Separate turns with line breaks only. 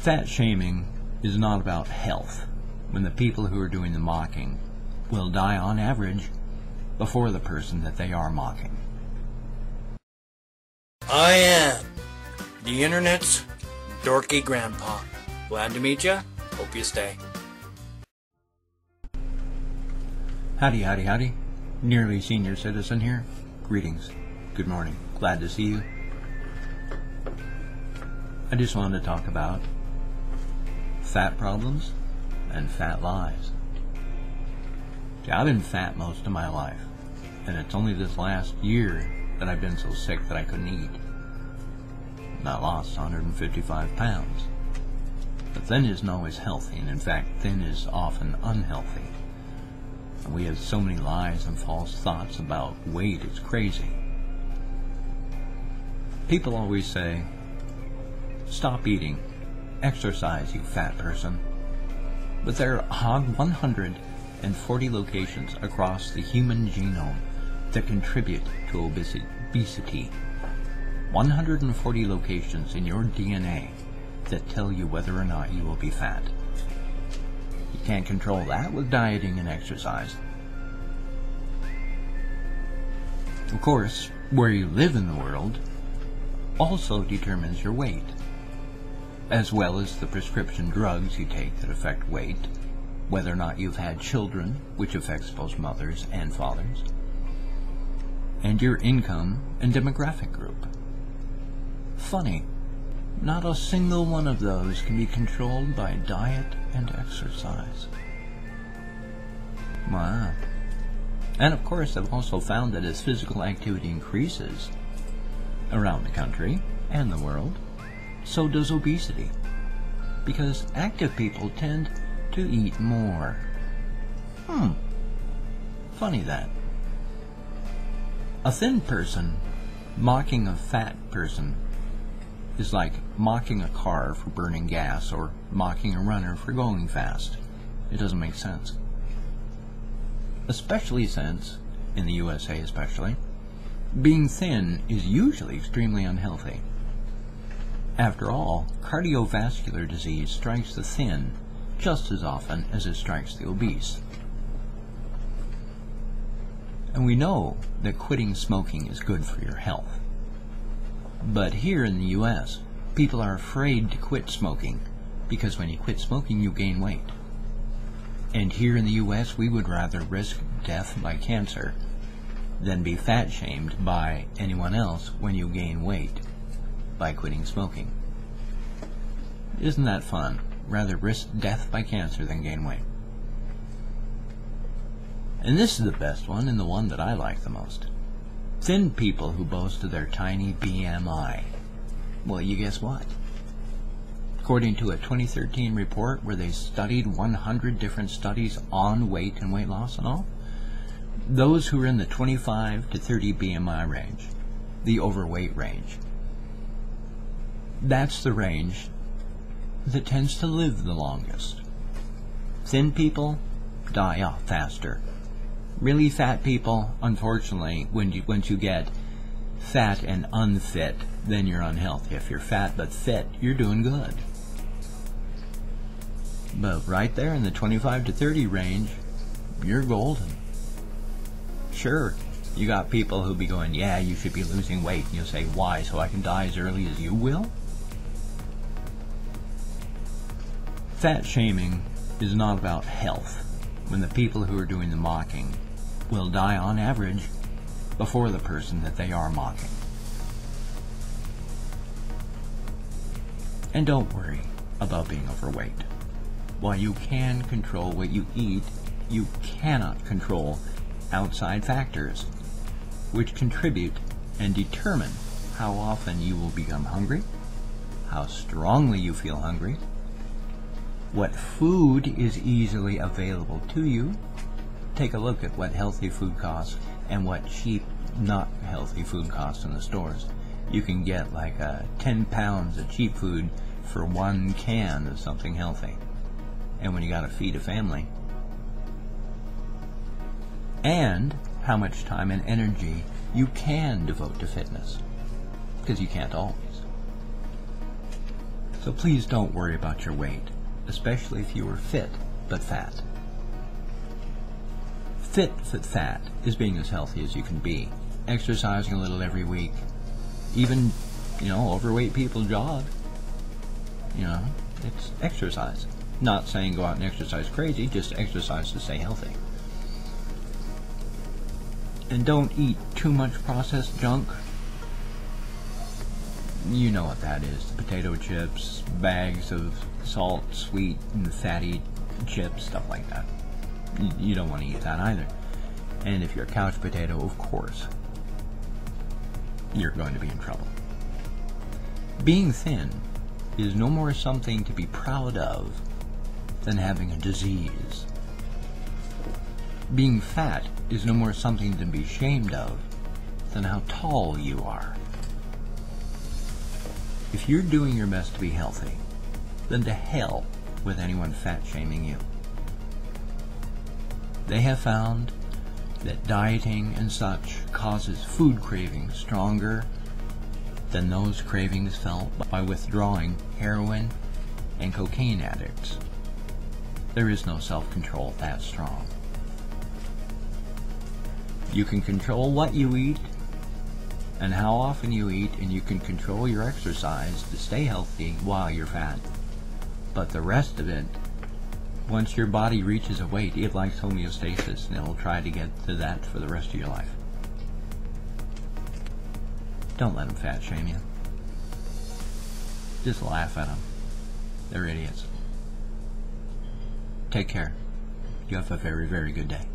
Fat shaming is not about health, when the people who are doing the mocking will die on average before the person that they are mocking.
I am the internet's dorky grandpa. Glad to meet ya. Hope you stay.
Howdy, howdy, howdy. Nearly senior citizen here. Greetings. Good morning. Glad to see you. I just wanted to talk about fat problems and fat lies. See, I've been fat most of my life, and it's only this last year that I've been so sick that I couldn't eat. And I lost 155 pounds. But thin isn't always healthy, and in fact, thin is often unhealthy. And we have so many lies and false thoughts about weight, it's crazy. People always say, stop eating, exercise, you fat person. But there are 140 locations across the human genome that contribute to obesity. 140 locations in your DNA that tell you whether or not you will be fat. You can't control that with dieting and exercise. Of course, where you live in the world also determines your weight, as well as the prescription drugs you take that affect weight, whether or not you've had children, which affects both mothers and fathers, and your income and demographic group. Funny, not a single one of those can be controlled by diet and exercise. Wow. And of course, I've also found that as physical activity increases around the country and the world, so does obesity, because active people tend to eat more. Funny that. A thin person mocking a fat person is like mocking a car for burning gas or mocking a runner for going fast. It doesn't make sense. Especially since, in the USA especially, being thin is usually extremely unhealthy. After all, cardiovascular disease strikes the thin just as often as it strikes the obese. And we know that quitting smoking is good for your health. But here in the US, people are afraid to quit smoking because when you quit smoking, you gain weight. And here in the US, we would rather risk death by cancer than be fat shamed by anyone else when you gain weight by quitting smoking. Isn't that fun? Rather risk death by cancer than gain weight. And this is the best one, and the one that I like the most. Thin people who boast of their tiny BMI. Well, you guess what? According to a 2013 report where they studied 100 different studies on weight and weight loss and all, those who are in the 25 to 30 BMI range, the overweight range, that's the range that tends to live the longest. Thin people die off faster. Really fat people, unfortunately, once you get fat and unfit, then you're unhealthy. If you're fat but fit, you're doing good. But right there in the 25 to 30 range, you're golden. Sure, you got people who'll be going, yeah, you should be losing weight. And you'll say, why? So I can die as early as you will? Fat shaming is not about health, when the people who are doing the mocking will die on average before the person that they are mocking. And don't worry about being overweight. While you can control what you eat, you cannot control outside factors, which contribute and determine how often you will become hungry, how strongly you feel hungry, what food is easily available to you. Take a look at what healthy food costs and what cheap, not healthy food costs in the stores. You can get like 10 pounds of cheap food for 1 can of something healthy. And when you gotta feed a family. And how much time and energy you can devote to fitness. Because you can't always. So please don't worry about your weight, especially if you are fit but fat. Fit but fat is being as healthy as you can be, exercising a little every week. Even, overweight people jog. It's exercise. Not saying go out and exercise crazy, just exercise to stay healthy. And don't eat too much processed junk. You know what that is. Potato chips, bags of salt, sweet, and fatty chips, stuff like that. You don't want to eat that either. And if you're a couch potato, of course, you're going to be in trouble. Being thin is no more something to be proud of than having a disease. Being fat is no more something to be ashamed of than how tall you are. If you're doing your best to be healthy, then to hell with anyone fat shaming you. They have found that dieting and such causes food cravings stronger than those cravings felt by withdrawing heroin and cocaine addicts. There is no self-control that strong. You can control what you eat and how often you eat, and you can control your exercise to stay healthy while you're fat. But the rest of it, once your body reaches a weight, it likes homeostasis, and it'll try to get to that for the rest of your life. Don't let them fat shame you. Just laugh at them. They're idiots. Take care. You have a very, very good day.